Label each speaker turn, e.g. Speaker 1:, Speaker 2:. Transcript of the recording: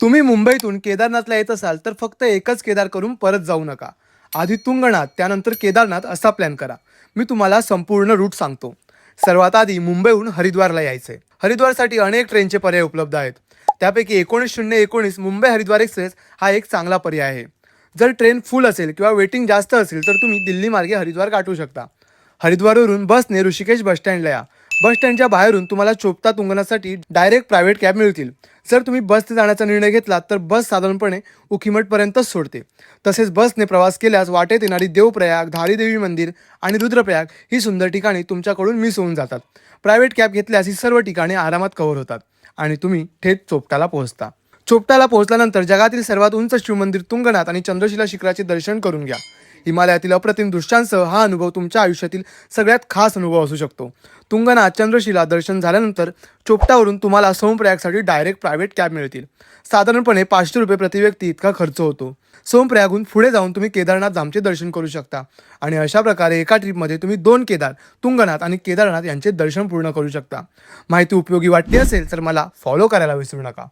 Speaker 1: तुम्ही मुंबईतून केदारनाथला येत असाल तर फक्त एकच केदार करून परत जाऊ नका. आधी तुंगनाथ त्यानंतर केदारनाथ असा प्लॅन करा. मी तुम्हाला संपूर्ण रूट सांगतो. सर्वात आधी मुंबईहून हरिद्वारला यायचंय. हरिद्वारसाठी अनेक ट्रेनचे पर्याय उपलब्ध आहेत. त्यापैकी 1919 मुंबई हरिद्वार एक्सप्रेस हा एक चांगला पर्याय आहे. जर ट्रेन फुल असेल किंवा वेटिंग जास्त असेल तर तुम्ही दिल्ली मार्गे हरिद्वार गाठू शकता. हरिद्वारवरून बसने ऋषिकेश बसस्टँडला या. बस स्टँडच्या बाहेरून तुम्हाला चोपता तुंगनाथसाठी डायरेक्ट प्रायव्हेट कॅब मिळतील. जर तुम्ही बसने जाण्याचा निर्णय घेतला तर बस साधारणपणे उखीमठपर्यंतच सोडते. तसेच बसने प्रवास केल्यास वाटेत येणारी देवप्रयाग, धारी देवी मंदिर आणि रुद्रप्रयाग ही सुंदर ठिकाणे तुमच्याकडून मिस होऊन जातात. प्रायव्हेट कॅब घेतल्यास ही सर्व ठिकाणे आरामात कव्हर होतात आणि तुम्ही थेट चोपटाला पोहोचता. चोपटाला पोहोचल्यानंतर जगातील सर्वात उंच शिवमंदिर तुंगनाथ आणि चंद्रशिला शिखराचे दर्शन करून घ्या. हिमालयातील अप्रतिम दृश्यांसह हा अनुभव तुमच्या आयुष्यातील सगळ्यात खास अनुभव असू शकतो. तुंगनाथ चंद्रशिला दर्शन झाल्यानंतर चोपटावरून तुम्हाला सोमप्रयागसाठी डायरेक्ट प्रायव्हेट कॅब मिळतील. साधारणपणे 500 रुपये प्रति व्यक्ती इतका खर्च होतो. सोमप्रयागहून पुढे जाऊन तुम्ही केदारनाथ धामचे दर्शन करू शकता आणि अशा प्रकारे एका ट्रिपमध्ये तुम्ही 2 केदार, तुंगनाथ आणि केदारनाथ यांचे दर्शन पूर्ण करू शकता. माहिती उपयोगी वाटली असेल तर मला फॉलो करायला विसरू नका.